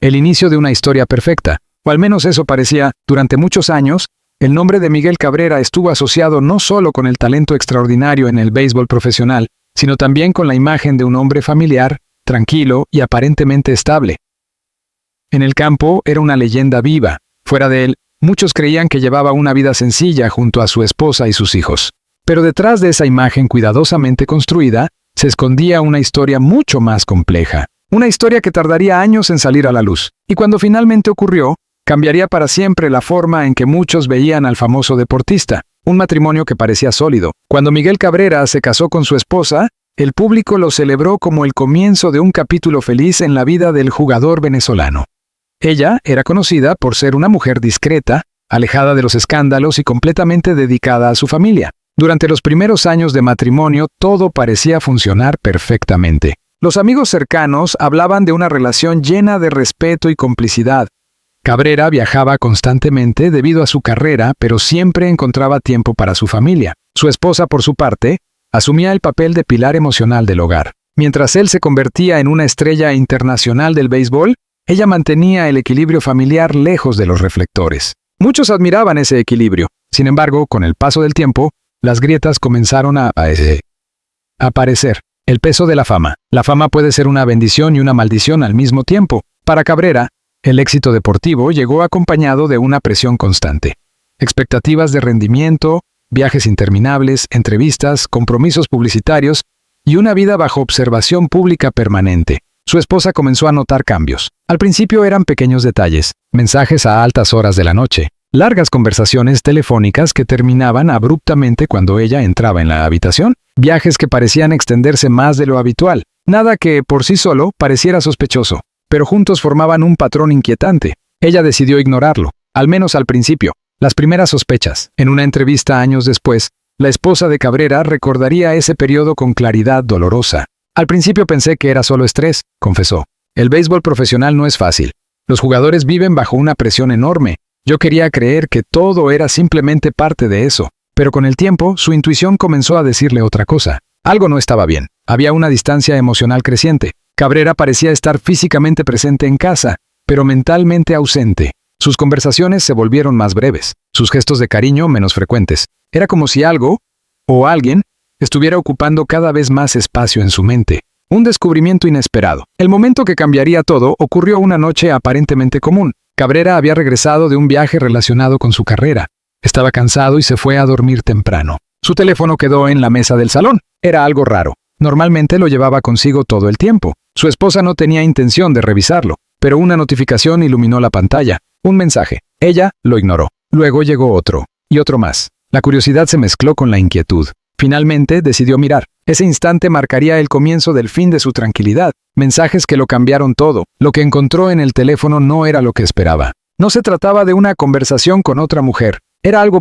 el inicio de una historia perfecta, o al menos eso parecía. Durante muchos años, el nombre de Miguel Cabrera estuvo asociado no solo con el talento extraordinario en el béisbol profesional, sino también con la imagen de un hombre familiar, tranquilo y aparentemente estable. En el campo era una leyenda viva. Fuera de él, muchos creían que llevaba una vida sencilla junto a su esposa y sus hijos. Pero detrás de esa imagen cuidadosamente construida, se escondía una historia mucho más compleja. Una historia que tardaría años en salir a la luz. Y cuando finalmente ocurrió, cambiaría para siempre la forma en que muchos veían al famoso deportista. Un matrimonio que parecía sólido. Cuando Miguel Cabrera se casó con su esposa, el público lo celebró como el comienzo de un capítulo feliz en la vida del jugador venezolano. Ella era conocida por ser una mujer discreta, alejada de los escándalos y completamente dedicada a su familia. Durante los primeros años de matrimonio, todo parecía funcionar perfectamente. Los amigos cercanos hablaban de una relación llena de respeto y complicidad. Cabrera viajaba constantemente debido a su carrera, pero siempre encontraba tiempo para su familia. Su esposa, por su parte, asumía el papel de pilar emocional del hogar. Mientras él se convertía en una estrella internacional del béisbol, ella mantenía el equilibrio familiar lejos de los reflectores. Muchos admiraban ese equilibrio. Sin embargo, con el paso del tiempo, las grietas comenzaron a aparecer. El peso de la fama. La fama puede ser una bendición y una maldición al mismo tiempo. Para Cabrera, el éxito deportivo llegó acompañado de una presión constante. Expectativas de rendimiento, viajes interminables, entrevistas, compromisos publicitarios y una vida bajo observación pública permanente. Su esposa comenzó a notar cambios. Al principio eran pequeños detalles, mensajes a altas horas de la noche, largas conversaciones telefónicas que terminaban abruptamente cuando ella entraba en la habitación, viajes que parecían extenderse más de lo habitual, nada que, por sí solo, pareciera sospechoso, pero juntos formaban un patrón inquietante. Ella decidió ignorarlo, al menos al principio. Las primeras sospechas. En una entrevista años después, la esposa de Cabrera recordaría ese periodo con claridad dolorosa. Al principio pensé que era solo estrés, confesó. El béisbol profesional no es fácil. Los jugadores viven bajo una presión enorme. Yo quería creer que todo era simplemente parte de eso, pero con el tiempo su intuición comenzó a decirle otra cosa. Algo no estaba bien. Había una distancia emocional creciente. Cabrera parecía estar físicamente presente en casa, pero mentalmente ausente. Sus conversaciones se volvieron más breves, sus gestos de cariño menos frecuentes. Era como si algo, o alguien, estuviera ocupando cada vez más espacio en su mente. Un descubrimiento inesperado. El momento que cambiaría todo ocurrió una noche aparentemente común. Cabrera había regresado de un viaje relacionado con su carrera. Estaba cansado y se fue a dormir temprano. Su teléfono quedó en la mesa del salón. Era algo raro. Normalmente lo llevaba consigo todo el tiempo. Su esposa no tenía intención de revisarlo, pero una notificación iluminó la pantalla. Un mensaje. Ella lo ignoró. Luego llegó otro, y otro más. La curiosidad se mezcló con la inquietud. Finalmente decidió mirar. Ese instante marcaría el comienzo del fin de su tranquilidad. Mensajes que lo cambiaron todo. Lo que encontró en el teléfono no era lo que esperaba. No se trataba de una conversación con otra mujer. Era algo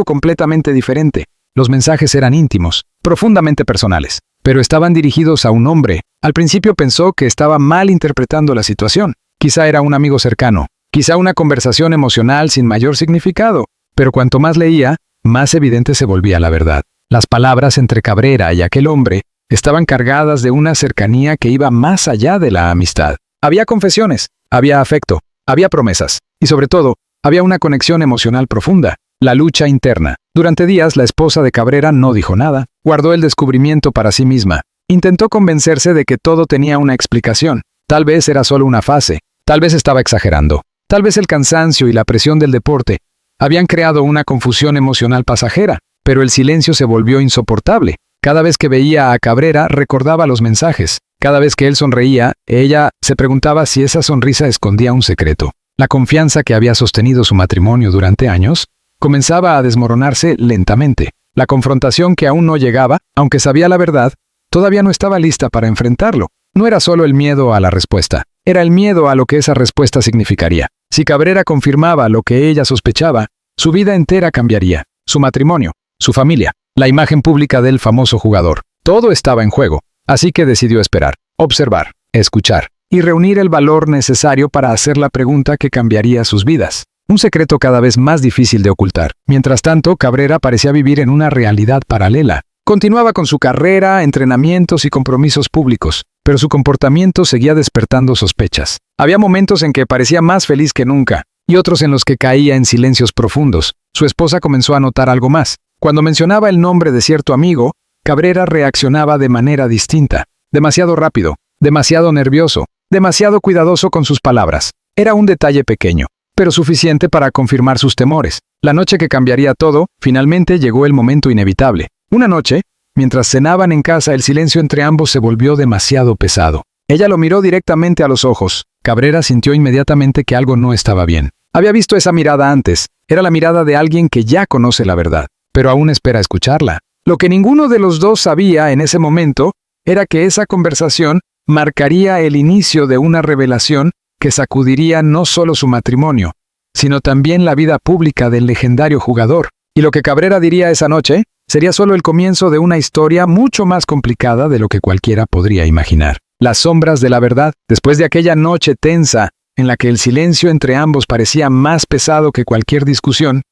completamente diferente. Los mensajes eran íntimos, profundamente personales, pero estaban dirigidos a un hombre. Al principio pensó que estaba mal interpretando la situación. Quizá era un amigo cercano, quizá una conversación emocional sin mayor significado, pero cuanto más leía, más evidente se volvía la verdad. Las palabras entre Cabrera y aquel hombre estaban cargadas de una cercanía que iba más allá de la amistad. Había confesiones, había afecto, había promesas, y sobre todo, había una conexión emocional profunda, la lucha interna. Durante días la esposa de Cabrera no dijo nada, guardó el descubrimiento para sí misma. Intentó convencerse de que todo tenía una explicación. Tal vez era solo una fase, tal vez estaba exagerando, tal vez el cansancio y la presión del deporte habían creado una confusión emocional pasajera, pero el silencio se volvió insoportable. Cada vez que veía a Cabrera recordaba los mensajes. Cada vez que él sonreía, ella se preguntaba si esa sonrisa escondía un secreto. La confianza que había sostenido su matrimonio durante años comenzaba a desmoronarse lentamente. La confrontación que aún no llegaba, aunque sabía la verdad, todavía no estaba lista para enfrentarlo. No era solo el miedo a la respuesta, era el miedo a lo que esa respuesta significaría. Si Cabrera confirmaba lo que ella sospechaba, su vida entera cambiaría. Su matrimonio, su familia, la imagen pública del famoso jugador. Todo estaba en juego, así que decidió esperar, observar, escuchar y reunir el valor necesario para hacer la pregunta que cambiaría sus vidas. Un secreto cada vez más difícil de ocultar. Mientras tanto, Cabrera parecía vivir en una realidad paralela. Continuaba con su carrera, entrenamientos y compromisos públicos, pero su comportamiento seguía despertando sospechas. Había momentos en que parecía más feliz que nunca, y otros en los que caía en silencios profundos. Su esposa comenzó a notar algo más. Cuando mencionaba el nombre de cierto amigo, Cabrera reaccionaba de manera distinta, demasiado rápido, demasiado nervioso, demasiado cuidadoso con sus palabras. Era un detalle pequeño, pero suficiente para confirmar sus temores. La noche que cambiaría todo, finalmente llegó el momento inevitable. Una noche, mientras cenaban en casa, el silencio entre ambos se volvió demasiado pesado. Ella lo miró directamente a los ojos. Cabrera sintió inmediatamente que algo no estaba bien. Había visto esa mirada antes. Era la mirada de alguien que ya conoce la verdad, pero aún espera escucharla. Lo que ninguno de los dos sabía en ese momento era que esa conversación marcaría el inicio de una revelación que sacudiría no solo su matrimonio, sino también la vida pública del legendario jugador. Y lo que Cabrera diría esa noche sería solo el comienzo de una historia mucho más complicada de lo que cualquiera podría imaginar. Las sombras de la verdad, después de aquella noche tensa en la que el silencio entre ambos parecía más pesado que cualquier discusión,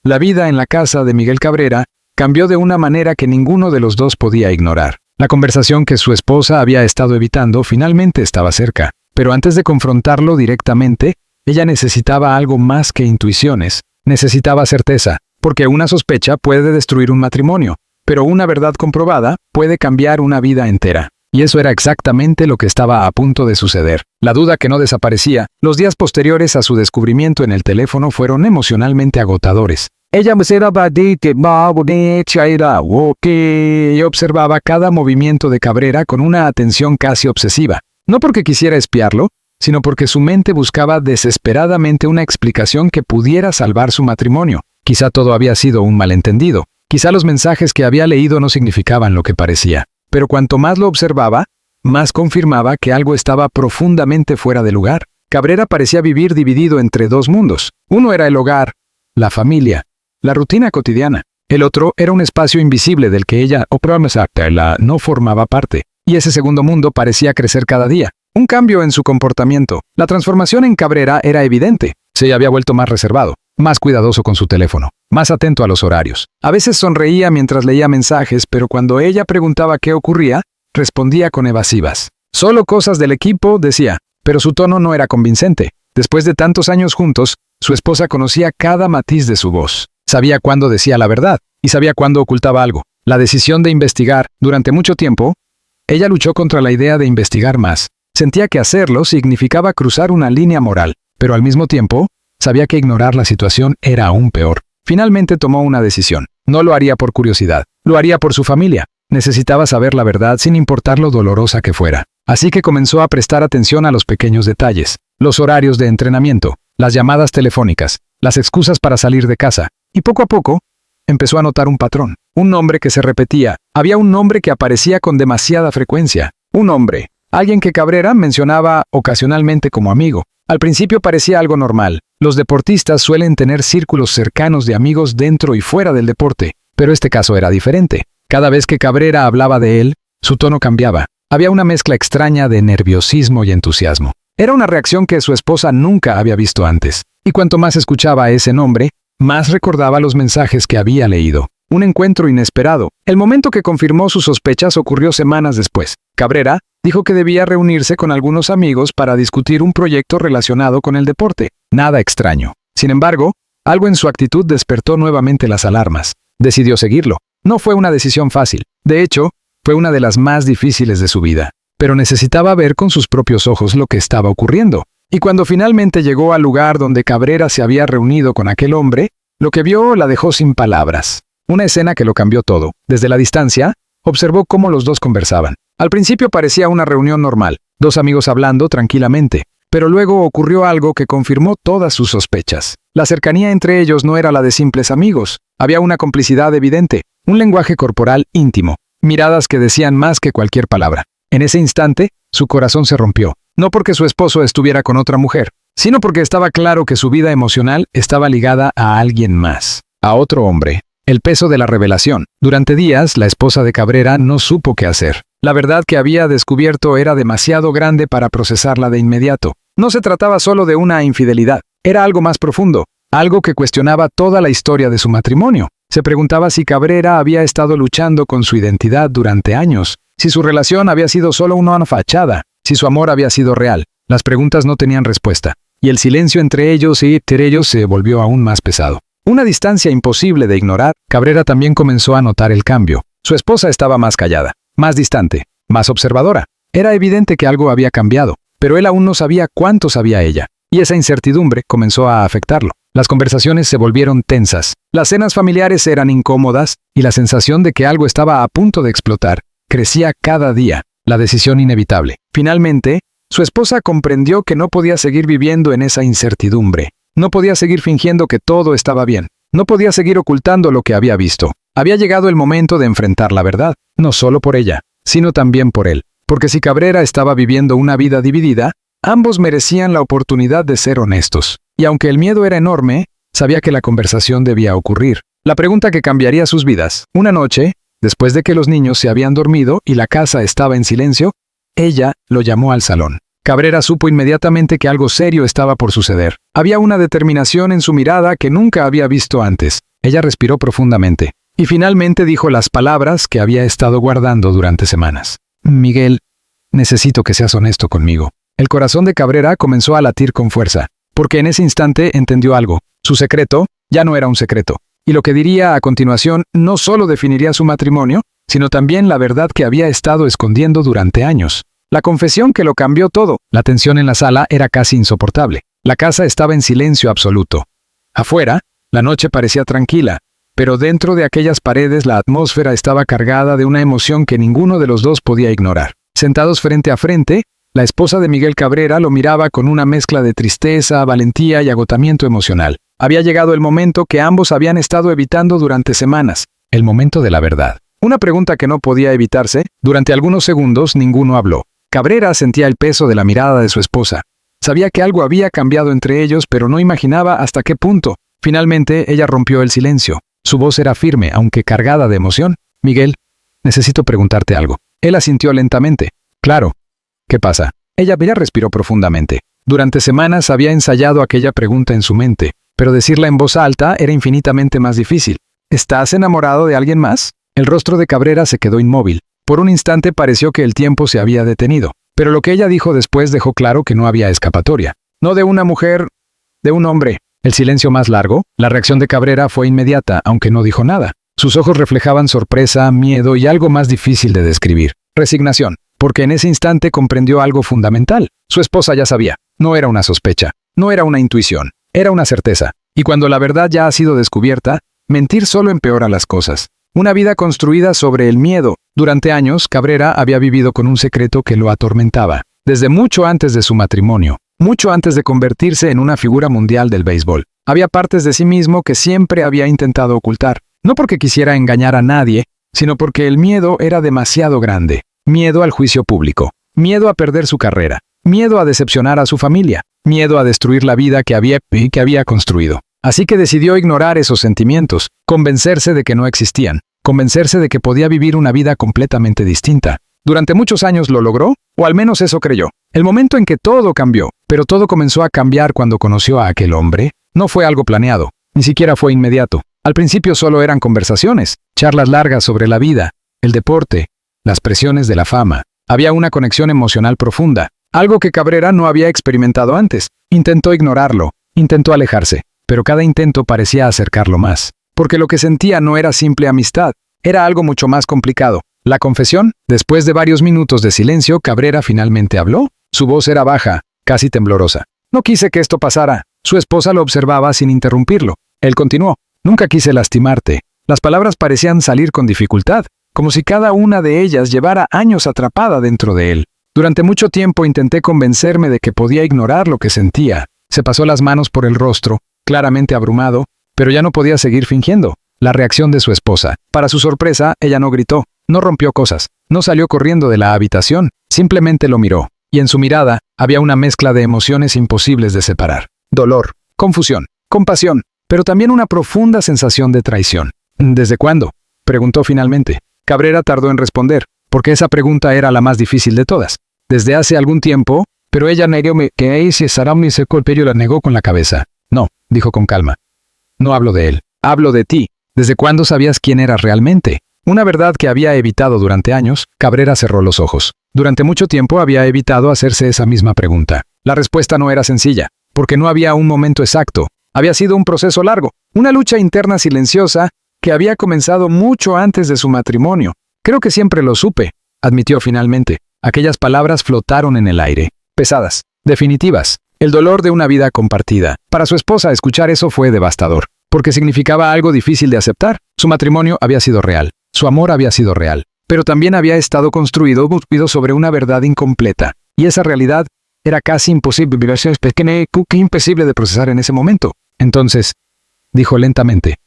la vida en la casa de Miguel Cabrera cambió de una manera que ninguno de los dos podía ignorar. La conversación que su esposa había estado evitando finalmente estaba cerca, pero antes de confrontarlo directamente, ella necesitaba algo más que intuiciones, necesitaba certeza, porque una sospecha puede destruir un matrimonio, pero una verdad comprobada puede cambiar una vida entera. Y eso era exactamente lo que estaba a punto de suceder. La duda que no desaparecía, los días posteriores a su descubrimiento en el teléfono fueron emocionalmente agotadores. Ella observaba cada movimiento de Cabrera con una atención casi obsesiva, no porque quisiera espiarlo, sino porque su mente buscaba desesperadamente una explicación que pudiera salvar su matrimonio. Quizá todo había sido un malentendido. Quizá los mensajes que había leído no significaban lo que parecía. Pero cuanto más lo observaba, más confirmaba que algo estaba profundamente fuera de lugar. Cabrera parecía vivir dividido entre dos mundos. Uno era el hogar, la familia, la rutina cotidiana. El otro era un espacio invisible del que ella no formaba parte. Y ese segundo mundo parecía crecer cada día. Un cambio en su comportamiento. La transformación en Cabrera era evidente. Se había vuelto más reservado, más cuidadoso con su teléfono, más atento a los horarios. A veces sonreía mientras leía mensajes, pero cuando ella preguntaba qué ocurría, respondía con evasivas. Solo cosas del equipo, decía, pero su tono no era convincente. Después de tantos años juntos, su esposa conocía cada matiz de su voz. Sabía cuándo decía la verdad y sabía cuándo ocultaba algo. La decisión de investigar, durante mucho tiempo, ella luchó contra la idea de investigar más. Sentía que hacerlo significaba cruzar una línea moral, pero al mismo tiempo, sabía que ignorar la situación era aún peor. Finalmente tomó una decisión. No lo haría por curiosidad, lo haría por su familia. Necesitaba saber la verdad sin importar lo dolorosa que fuera. Así que comenzó a prestar atención a los pequeños detalles, los horarios de entrenamiento, las llamadas telefónicas, las excusas para salir de casa, y poco a poco, empezó a notar un patrón. Un nombre que se repetía. Había un nombre que aparecía con demasiada frecuencia. Un hombre. Alguien que Cabrera mencionaba ocasionalmente como amigo. Al principio parecía algo normal. Los deportistas suelen tener círculos cercanos de amigos dentro y fuera del deporte, pero este caso era diferente. Cada vez que Cabrera hablaba de él, su tono cambiaba. Había una mezcla extraña de nerviosismo y entusiasmo. Era una reacción que su esposa nunca había visto antes. Y cuanto más escuchaba ese nombre, más recordaba los mensajes que había leído. Un encuentro inesperado. El momento que confirmó sus sospechas ocurrió semanas después. Cabrera dijo que debía reunirse con algunos amigos para discutir un proyecto relacionado con el deporte. Nada extraño. Sin embargo, algo en su actitud despertó nuevamente las alarmas. Decidió seguirlo. No fue una decisión fácil. De hecho, fue una de las más difíciles de su vida. Pero necesitaba ver con sus propios ojos lo que estaba ocurriendo. Y cuando finalmente llegó al lugar donde Cabrera se había reunido con aquel hombre, lo que vio la dejó sin palabras. Una escena que lo cambió todo. Desde la distancia, observó cómo los dos conversaban. Al principio parecía una reunión normal, dos amigos hablando tranquilamente, pero luego ocurrió algo que confirmó todas sus sospechas. La cercanía entre ellos no era la de simples amigos. Había una complicidad evidente, un lenguaje corporal íntimo, miradas que decían más que cualquier palabra. En ese instante, su corazón se rompió. No porque su esposo estuviera con otra mujer, sino porque estaba claro que su vida emocional estaba ligada a alguien más, a otro hombre. El peso de la revelación. Durante días, la esposa de Cabrera no supo qué hacer. La verdad que había descubierto era demasiado grande para procesarla de inmediato. No se trataba solo de una infidelidad, era algo más profundo, algo que cuestionaba toda la historia de su matrimonio. Se preguntaba si Cabrera había estado luchando con su identidad durante años, si su relación había sido solo una fachada, si su amor había sido real. Las preguntas no tenían respuesta, y el silencio entre ellos se volvió aún más pesado. Una distancia imposible de ignorar. Cabrera también comenzó a notar el cambio. Su esposa estaba más callada, más distante, más observadora. Era evidente que algo había cambiado, pero él aún no sabía cuánto sabía ella, y esa incertidumbre comenzó a afectarlo. Las conversaciones se volvieron tensas, las cenas familiares eran incómodas, y la sensación de que algo estaba a punto de explotar crecía cada día, la decisión inevitable. Finalmente, su esposa comprendió que no podía seguir viviendo en esa incertidumbre. No podía seguir fingiendo que todo estaba bien. No podía seguir ocultando lo que había visto. Había llegado el momento de enfrentar la verdad, no solo por ella, sino también por él. Porque si Cabrera estaba viviendo una vida dividida, ambos merecían la oportunidad de ser honestos. Y aunque el miedo era enorme, sabía que la conversación debía ocurrir. La pregunta que cambiaría sus vidas. Una noche, después de que los niños se habían dormido y la casa estaba en silencio, ella lo llamó al salón. Cabrera supo inmediatamente que algo serio estaba por suceder. Había una determinación en su mirada que nunca había visto antes. Ella respiró profundamente, y finalmente dijo las palabras que había estado guardando durante semanas. Miguel, necesito que seas honesto conmigo. El corazón de Cabrera comenzó a latir con fuerza, porque en ese instante entendió algo. Su secreto ya no era un secreto, y lo que diría a continuación no solo definiría su matrimonio, sino también la verdad que había estado escondiendo durante años. La confesión que lo cambió todo. La tensión en la sala era casi insoportable. La casa estaba en silencio absoluto. Afuera, la noche parecía tranquila, pero dentro de aquellas paredes la atmósfera estaba cargada de una emoción que ninguno de los dos podía ignorar. Sentados frente a frente, la esposa de Miguel Cabrera lo miraba con una mezcla de tristeza, valentía y agotamiento emocional. Había llegado el momento que ambos habían estado evitando durante semanas. El momento de la verdad. Una pregunta que no podía evitarse. Durante algunos segundos ninguno habló. Cabrera sentía el peso de la mirada de su esposa. Sabía que algo había cambiado entre ellos, pero no imaginaba hasta qué punto. Finalmente, ella rompió el silencio. Su voz era firme, aunque cargada de emoción. Miguel, necesito preguntarte algo. Él asintió lentamente. Claro. ¿Qué pasa? Ella respiró profundamente. Durante semanas había ensayado aquella pregunta en su mente, pero decirla en voz alta era infinitamente más difícil. ¿Estás enamorado de alguien más? El rostro de Cabrera se quedó inmóvil. Por un instante pareció que el tiempo se había detenido, pero lo que ella dijo después dejó claro que no había escapatoria. No de una mujer, de un hombre. El silencio más largo, la reacción de Cabrera fue inmediata, aunque no dijo nada. Sus ojos reflejaban sorpresa, miedo y algo más difícil de describir. Resignación, porque en ese instante comprendió algo fundamental. Su esposa ya sabía. No era una sospecha, no era una intuición, era una certeza. Y cuando la verdad ya ha sido descubierta, mentir solo empeora las cosas. Una vida construida sobre el miedo. Durante años, Cabrera había vivido con un secreto que lo atormentaba, desde mucho antes de su matrimonio, mucho antes de convertirse en una figura mundial del béisbol. Había partes de sí mismo que siempre había intentado ocultar, no porque quisiera engañar a nadie, sino porque el miedo era demasiado grande. Miedo al juicio público, miedo a perder su carrera, miedo a decepcionar a su familia, miedo a destruir la vida que había construido. Así que decidió ignorar esos sentimientos, convencerse de que no existían, convencerse de que podía vivir una vida completamente distinta. Durante muchos años lo logró, o al menos eso creyó. El momento en que todo cambió, pero todo comenzó a cambiar cuando conoció a aquel hombre, no fue algo planeado, ni siquiera fue inmediato. Al principio solo eran conversaciones, charlas largas sobre la vida, el deporte, las presiones de la fama. Había una conexión emocional profunda, algo que Cabrera no había experimentado antes. Intentó ignorarlo, intentó alejarse, pero cada intento parecía acercarlo más. Porque lo que sentía no era simple amistad, era algo mucho más complicado. La confesión. Después de varios minutos de silencio, Cabrera finalmente habló. Su voz era baja, casi temblorosa. No quise que esto pasara. Su esposa lo observaba sin interrumpirlo. Él continuó. Nunca quise lastimarte. Las palabras parecían salir con dificultad, como si cada una de ellas llevara años atrapada dentro de él. Durante mucho tiempo intenté convencerme de que podía ignorar lo que sentía. Se pasó las manos por el rostro, claramente abrumado, pero ya no podía seguir fingiendo. La reacción de su esposa. Para su sorpresa, ella no gritó, no rompió cosas, no salió corriendo de la habitación, simplemente lo miró. Y en su mirada había una mezcla de emociones imposibles de separar. Dolor, confusión, compasión, pero también una profunda sensación de traición. ¿Desde cuándo?, preguntó finalmente. Cabrera tardó en responder, porque esa pregunta era la más difícil de todas. Desde hace algún tiempo, pero ella negó que ese Saram secó el pello, la negó con la cabeza. No, dijo con calma. No hablo de él, hablo de ti. ¿Desde cuándo sabías quién eras realmente? Una verdad que había evitado durante años. Cabrera cerró los ojos. Durante mucho tiempo había evitado hacerse esa misma pregunta. La respuesta no era sencilla, porque no había un momento exacto. Había sido un proceso largo, una lucha interna silenciosa que había comenzado mucho antes de su matrimonio. Creo que siempre lo supe, admitió finalmente. Aquellas palabras flotaron en el aire, pesadas, definitivas. El dolor de una vida compartida. Para su esposa, escuchar eso fue devastador, porque significaba algo difícil de aceptar. Su matrimonio había sido real, su amor había sido real, pero también había estado construido sobre una verdad incompleta, y esa realidad era casi imposible de procesar en ese momento. Entonces, dijo lentamente,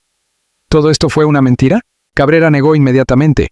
¿todo esto fue una mentira? Cabrera negó inmediatamente.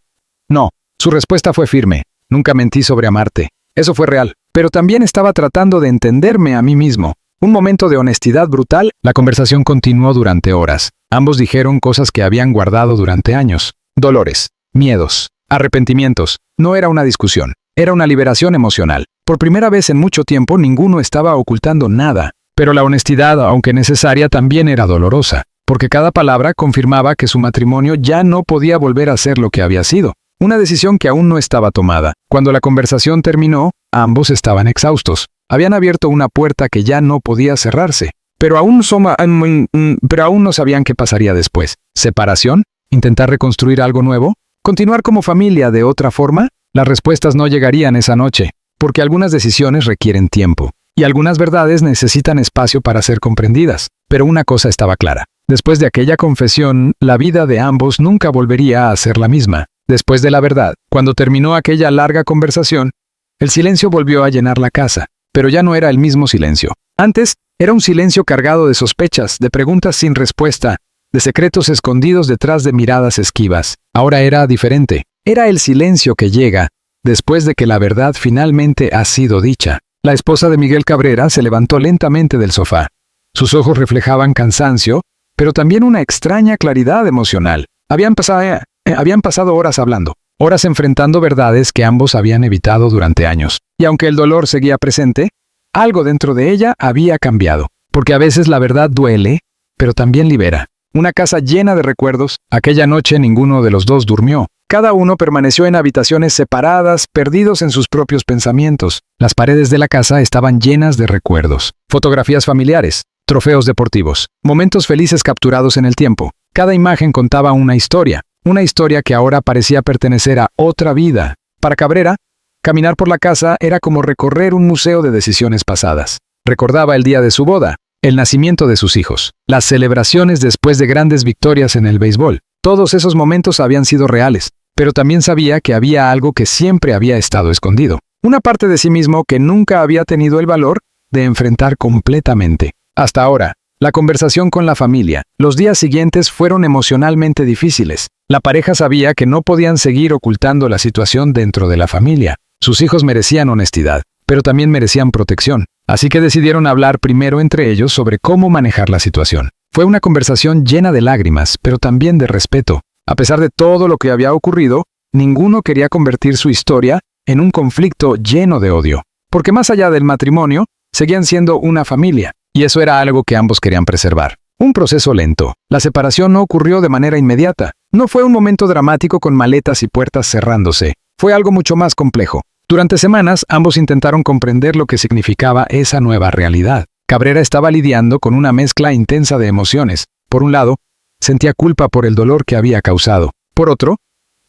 No, su respuesta fue firme. Nunca mentí sobre amarte. Eso fue real, pero también estaba tratando de entenderme a mí mismo. Un momento de honestidad brutal. La conversación continuó durante horas. Ambos dijeron cosas que habían guardado durante años. Dolores, miedos, arrepentimientos. No era una discusión, era una liberación emocional. Por primera vez en mucho tiempo ninguno estaba ocultando nada. Pero la honestidad, aunque necesaria, también era dolorosa, porque cada palabra confirmaba que su matrimonio ya no podía volver a ser lo que había sido. Una decisión que aún no estaba tomada. Cuando la conversación terminó, ambos estaban exhaustos. Habían abierto una puerta que ya no podía cerrarse. Pero aún no sabían qué pasaría después. ¿Separación? ¿Intentar reconstruir algo nuevo? ¿Continuar como familia de otra forma? Las respuestas no llegarían esa noche, porque algunas decisiones requieren tiempo. Y algunas verdades necesitan espacio para ser comprendidas. Pero una cosa estaba clara. Después de aquella confesión, la vida de ambos nunca volvería a ser la misma. Después de la verdad, cuando terminó aquella larga conversación, el silencio volvió a llenar la casa, pero ya no era el mismo silencio. Antes, era un silencio cargado de sospechas, de preguntas sin respuesta, de secretos escondidos detrás de miradas esquivas. Ahora era diferente. Era el silencio que llega después de que la verdad finalmente ha sido dicha. La esposa de Miguel Cabrera se levantó lentamente del sofá. Sus ojos reflejaban cansancio, pero también una extraña claridad emocional. Habían pasado horas hablando, horas enfrentando verdades que ambos habían evitado durante años. Y aunque el dolor seguía presente, algo dentro de ella había cambiado. Porque a veces la verdad duele, pero también libera. Una casa llena de recuerdos. Aquella noche ninguno de los dos durmió. Cada uno permaneció en habitaciones separadas, perdidos en sus propios pensamientos. Las paredes de la casa estaban llenas de recuerdos. Fotografías familiares, trofeos deportivos, momentos felices capturados en el tiempo. Cada imagen contaba una historia que ahora parecía pertenecer a otra vida. Para Cabrera, caminar por la casa era como recorrer un museo de decisiones pasadas. Recordaba el día de su boda, el nacimiento de sus hijos, las celebraciones después de grandes victorias en el béisbol. Todos esos momentos habían sido reales, pero también sabía que había algo que siempre había estado escondido. Una parte de sí mismo que nunca había tenido el valor de enfrentar completamente. Hasta ahora, la conversación con la familia, los días siguientes fueron emocionalmente difíciles. La pareja sabía que no podían seguir ocultando la situación dentro de la familia. Sus hijos merecían honestidad, pero también merecían protección. Así que decidieron hablar primero entre ellos sobre cómo manejar la situación. Fue una conversación llena de lágrimas, pero también de respeto. A pesar de todo lo que había ocurrido, ninguno quería convertir su historia en un conflicto lleno de odio. Porque más allá del matrimonio, seguían siendo una familia, y eso era algo que ambos querían preservar. Un proceso lento. La separación no ocurrió de manera inmediata. No fue un momento dramático con maletas y puertas cerrándose. Fue algo mucho más complejo. Durante semanas, ambos intentaron comprender lo que significaba esa nueva realidad. Cabrera estaba lidiando con una mezcla intensa de emociones. Por un lado, sentía culpa por el dolor que había causado. Por otro,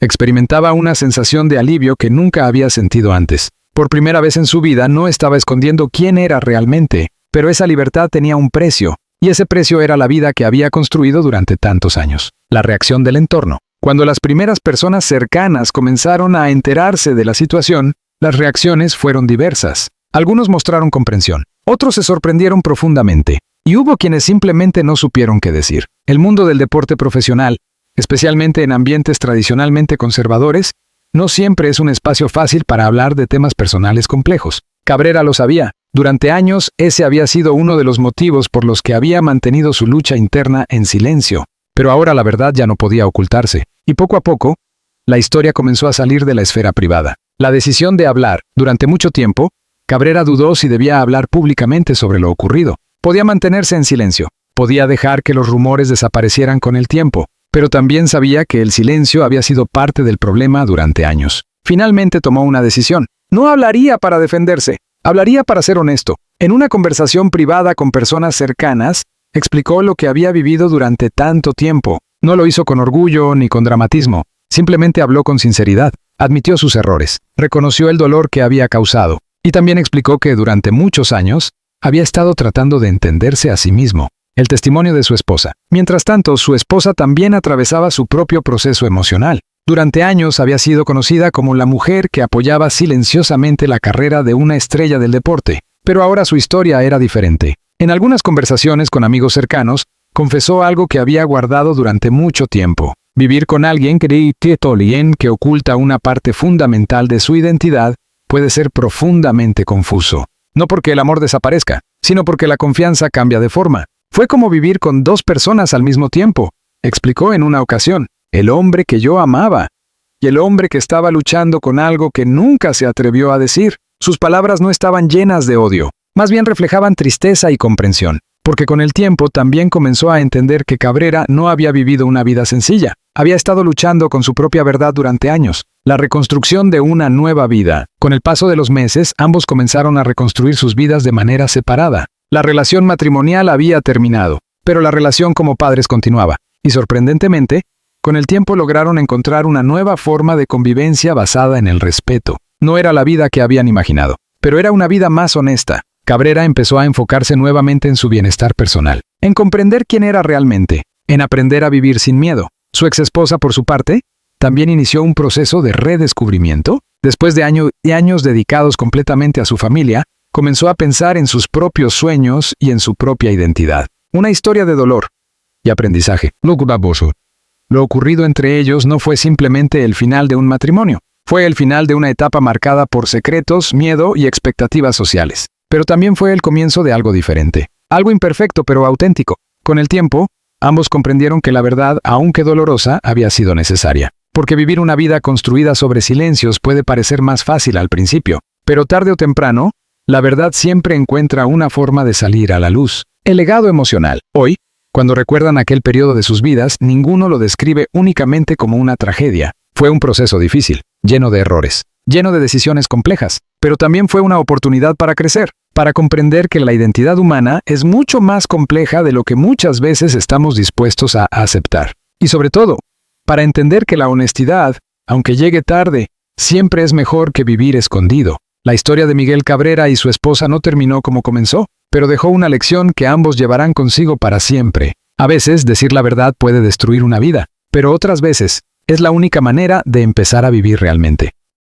experimentaba una sensación de alivio que nunca había sentido antes. Por primera vez en su vida no estaba escondiendo quién era realmente, pero esa libertad tenía un precio, y ese precio era la vida que había construido durante tantos años. La reacción del entorno. Cuando las primeras personas cercanas comenzaron a enterarse de la situación, las reacciones fueron diversas. Algunos mostraron comprensión, otros se sorprendieron profundamente, y hubo quienes simplemente no supieron qué decir. El mundo del deporte profesional, especialmente en ambientes tradicionalmente conservadores, no siempre es un espacio fácil para hablar de temas personales complejos. Cabrera lo sabía. Durante años, ese había sido uno de los motivos por los que había mantenido su lucha interna en silencio. Pero ahora la verdad ya no podía ocultarse, y poco a poco, la historia comenzó a salir de la esfera privada. La decisión de hablar, durante mucho tiempo, Cabrera dudó si debía hablar públicamente sobre lo ocurrido. Podía mantenerse en silencio, podía dejar que los rumores desaparecieran con el tiempo, pero también sabía que el silencio había sido parte del problema durante años. Finalmente tomó una decisión. No hablaría para defenderse, hablaría para ser honesto. En una conversación privada con personas cercanas, explicó lo que había vivido durante tanto tiempo. No lo hizo con orgullo ni con dramatismo, simplemente habló con sinceridad, admitió sus errores, reconoció el dolor que había causado, y también explicó que durante muchos años había estado tratando de entenderse a sí mismo. El testimonio de su esposa. Mientras tanto, su esposa también atravesaba su propio proceso emocional. Durante años había sido conocida como la mujer que apoyaba silenciosamente la carrera de una estrella del deporte, pero ahora su historia era diferente. En algunas conversaciones con amigos cercanos, confesó algo que había guardado durante mucho tiempo. Vivir con alguien que oculta una parte fundamental de su identidad puede ser profundamente confuso. No porque el amor desaparezca, sino porque la confianza cambia de forma. Fue como vivir con dos personas al mismo tiempo, explicó en una ocasión. El hombre que yo amaba y el hombre que estaba luchando con algo que nunca se atrevió a decir. Sus palabras no estaban llenas de odio, más bien reflejaban tristeza y comprensión, porque con el tiempo también comenzó a entender que Cabrera no había vivido una vida sencilla. Había estado luchando con su propia verdad durante años, la reconstrucción de una nueva vida. Con el paso de los meses, ambos comenzaron a reconstruir sus vidas de manera separada. La relación matrimonial había terminado, pero la relación como padres continuaba, y sorprendentemente, con el tiempo lograron encontrar una nueva forma de convivencia basada en el respeto. No era la vida que habían imaginado, pero era una vida más honesta. Cabrera empezó a enfocarse nuevamente en su bienestar personal, en comprender quién era realmente, en aprender a vivir sin miedo. Su exesposa, por su parte, también inició un proceso de redescubrimiento. Después de años dedicados completamente a su familia, comenzó a pensar en sus propios sueños y en su propia identidad. Una historia de dolor y aprendizaje. Lo ocurrido entre ellos no fue simplemente el final de un matrimonio, fue el final de una etapa marcada por secretos, miedo y expectativas sociales. Pero también fue el comienzo de algo diferente, algo imperfecto pero auténtico. Con el tiempo, ambos comprendieron que la verdad, aunque dolorosa, había sido necesaria. Porque vivir una vida construida sobre silencios puede parecer más fácil al principio, pero tarde o temprano, la verdad siempre encuentra una forma de salir a la luz. El legado emocional. Hoy, cuando recuerdan aquel periodo de sus vidas, ninguno lo describe únicamente como una tragedia. Fue un proceso difícil, lleno de errores, lleno de decisiones complejas, pero también fue una oportunidad para crecer, para comprender que la identidad humana es mucho más compleja de lo que muchas veces estamos dispuestos a aceptar. Y sobre todo, para entender que la honestidad, aunque llegue tarde, siempre es mejor que vivir escondido. La historia de Miguel Cabrera y su esposa no terminó como comenzó, pero dejó una lección que ambos llevarán consigo para siempre. A veces, decir la verdad puede destruir una vida, pero otras veces, es la única manera de empezar a vivir realmente.